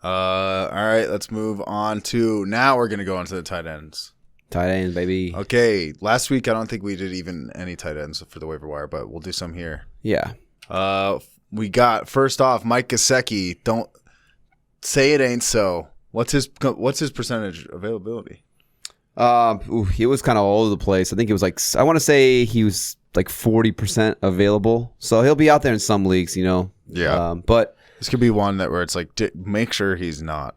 All right, let's move on to now. We're gonna go into the tight ends. Tight ends, baby. Okay, last week I don't think we did even any tight ends for the waiver wire, but we'll do some here. Yeah. We got first off Mike Gesicki. Don't say it ain't so. What's his percentage availability? He was kind of all over the place. I think it was like, I want to say he was like 40% available. So he'll be out there in some leagues, Yeah. But this could be one where it's like, make sure he's not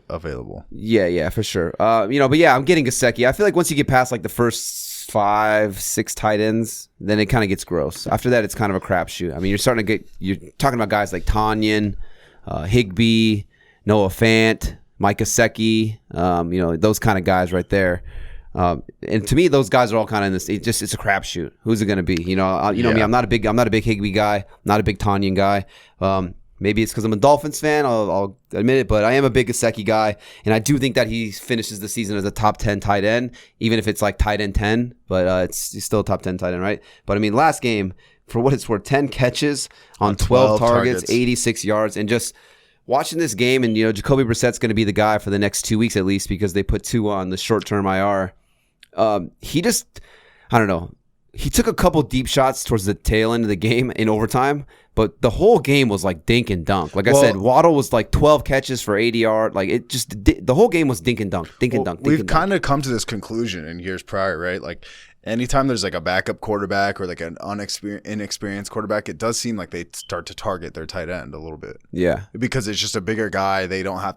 available. Yeah, for sure. But yeah, I'm getting Gesicki. I feel like once you get past like the first 5-6 tight ends, then it kind of gets gross. After that, it's kind of a crapshoot. I mean, you're talking about guys like Tanyan, Higbee, Noah Fant, Mike Gesicki, those kind of guys right there. And to me, those guys are all kind of in this. It's a crapshoot. Who's it going to be? Me. I'm not a big Higbee guy. Not a big Tanyan guy. Maybe it's because I'm a Dolphins fan. I'll admit it, but I am a big Gesicki guy, and I do think that he finishes the season as a top 10 tight end, even if it's like tight end 10. But he's still a top 10 tight end, right? But I mean, last game, for what it's worth, 10 catches on 12 targets, 86 yards, and just watching this game, and Jacoby Brissett's going to be the guy for the next 2 weeks at least because they put 2 on the short-term IR. He just, I don't know. He took a couple deep shots towards the tail end of the game in overtime, but the whole game was like dink and dunk. Like I said, Waddle was like 12 catches for 80 yards. Like it just, the whole game was dink and dunk, dink and dunk. We've kind of come to this conclusion in years prior, right? Like anytime there's like a backup quarterback or like an inexperienced quarterback, it does seem like they start to target their tight end a little bit. Yeah, because it's just a bigger guy. They don't have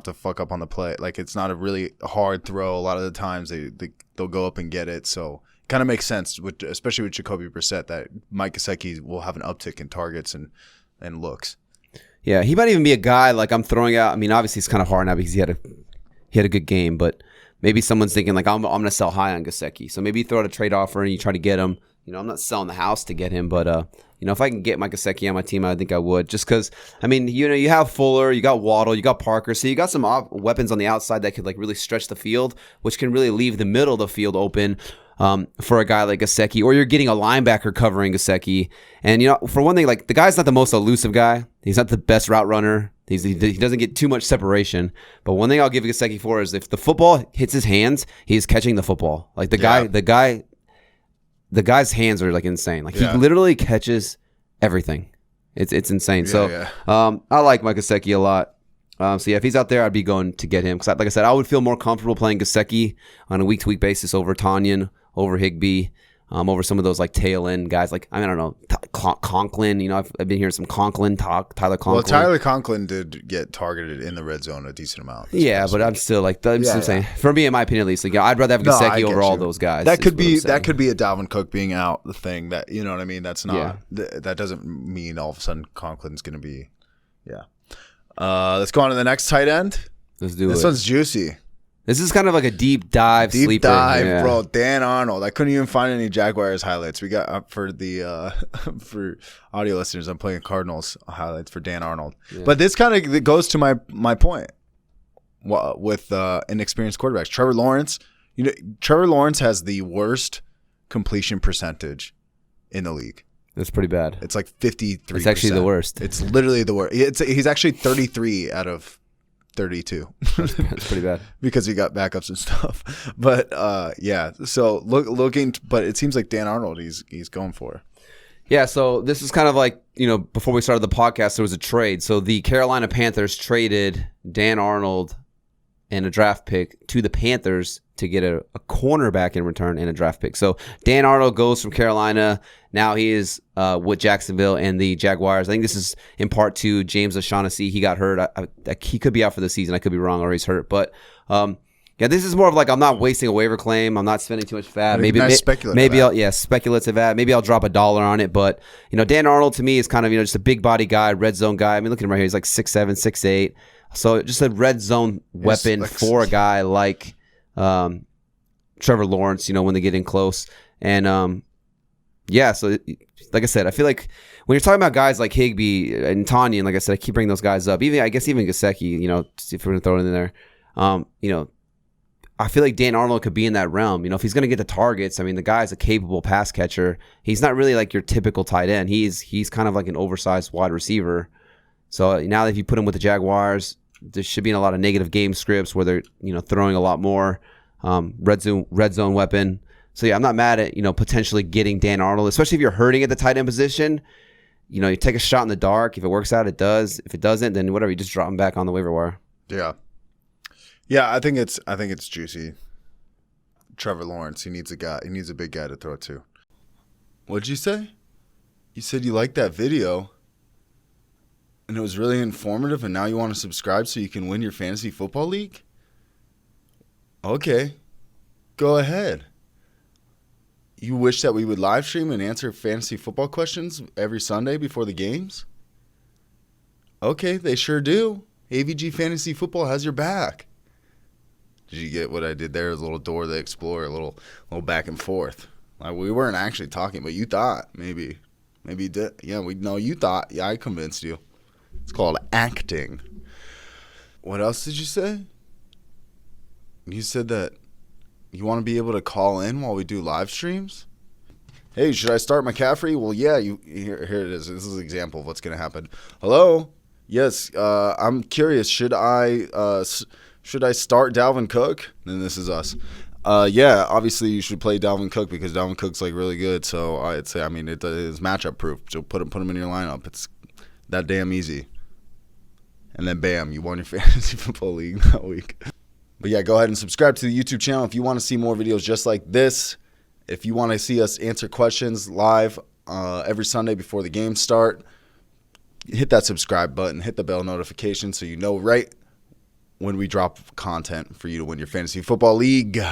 to fuck up on the play. Like it's not a really hard throw. A lot of the times they'll go up and get it. So kind of makes sense, especially with Jacoby Brissett, that Mike Gesicki will have an uptick in targets and looks. Yeah, he might even be a guy like I'm throwing out. I mean, obviously it's kind of hard now because he had a good game, but maybe someone's thinking like I'm going to sell high on Gesicki. So maybe you throw out a trade offer and you try to get him. I'm not selling the house to get him, but if I can get Mike Gesicki on my team, I think I would. Just because, I mean, you have Fuller, you got Waddle, you got Parker, so you got some weapons on the outside that could like really stretch the field, which can really leave the middle of the field open for a guy like Gesicki, or you're getting a linebacker covering Gesicki. And for one thing, like the guy's not the most elusive guy. He's not the best route runner. He doesn't get too much separation. But one thing I'll give Gesicki for is if the football hits his hands, he's catching the football. Like the guy's hands are like insane. Like he literally catches everything. It's insane. I like Mike Gesicki a lot. If he's out there, I'd be going to get him because, like I said, I would feel more comfortable playing Gesicki on a week-to-week basis over Tanyan, over Higbee, over some of those like tail end guys. Like I don't know, Conklin. I've been hearing some Conklin talk. Tyler Conklin. Well, Tyler Conklin did get targeted in the red zone a decent amount. Yeah, but I'm still like I'm saying. For me, in my opinion, at least, like I'd rather have Gesicki over all those guys. That could be a Dalvin Cook being out the thing that you know what I mean. That's not that doesn't mean all of a sudden Conklin's going to be. Yeah. Let's go on to the next tight end. Let's do it. This one's juicy. This is kind of like a deep dive sleeper. Bro. Dan Arnold. I couldn't even find any Jaguars highlights. We got for the for audio listeners, I'm playing Cardinals highlights for Dan Arnold. Yeah. But this kind of goes to my point with inexperienced quarterbacks. Trevor Lawrence. Trevor Lawrence has the worst completion percentage in the league. That's pretty bad. It's like 53%. It's actually the worst. It's literally the worst. He's actually 33 out of 32. That's pretty bad. Because he got backups and stuff. But so looking, but it seems like Dan Arnold he's going for. Yeah, so this is kind of like, before we started the podcast, there was a trade. So the Carolina Panthers traded Dan Arnold and a draft pick to the Panthers to get a cornerback in return and a draft pick. So Dan Arnold goes from Carolina. Now he is with Jacksonville and the Jaguars. I think this is in part to James O'Shaughnessy. He got hurt. He could be out for the season. I could be wrong, or he's hurt. But this is more of like I'm not wasting a waiver claim. I'm not spending too much fab. Maybe speculative ad. Maybe I'll drop $1 on it. But Dan Arnold to me is kind of just a big body guy, red zone guy. I mean, look at him right here. He's like 6'7", 6'8". So just a red zone weapon for a guy like Trevor Lawrence, when they get in close. And so like I said, I feel like when you're talking about guys like Higbee and Tanyan, like I said, I keep bringing those guys up. Even Gesicki, if we're going to throw it in there, I feel like Dan Arnold could be in that realm. If he's going to get the targets, I mean, the guy's a capable pass catcher. He's not really like your typical tight end. He's kind of like an oversized wide receiver. So now if you put him with the Jaguars, There should be a lot of negative game scripts where they're throwing a lot more. Red zone weapon. So yeah, I'm not mad at potentially getting Dan Arnold, especially if you're hurting at the tight end position. You take a shot in the dark. If it works out, it does. If it doesn't, then whatever. You just drop him back on the waiver wire. Yeah. I think it's juicy. Trevor Lawrence, he needs a big guy to throw to. What'd you say? You said you liked that video and it was really informative, and now you want to subscribe so you can win your fantasy football league? Okay. Go ahead. You wish that we would live stream and answer fantasy football questions every Sunday before the games? Okay, they sure do. AVG Fantasy Football has your back. Did you get what I did there? It was a little Dora the Explorer, a little back and forth. Like, we weren't actually talking, but you thought maybe you did. Yeah, you thought. Yeah, I convinced you. It's called acting. What else did you say? You said that you want to be able to call in while we do live streams? Hey, should I start McCaffrey? Well, yeah. Here it is. This is an example of what's going to happen. Hello? Yes. I'm curious. Should I start Dalvin Cook? Then this is us. Yeah. Obviously, you should play Dalvin Cook because Dalvin Cook's like really good. So I'd say, it is matchup proof. So put him in your lineup. It's that damn easy. And then bam, you won your fantasy football league that week. But yeah, go ahead and subscribe to the YouTube channel if you want to see more videos just like this. If you want to see us answer questions live every Sunday before the games start, hit that subscribe button, hit the bell notification so you know right when we drop content for you to win your fantasy football league.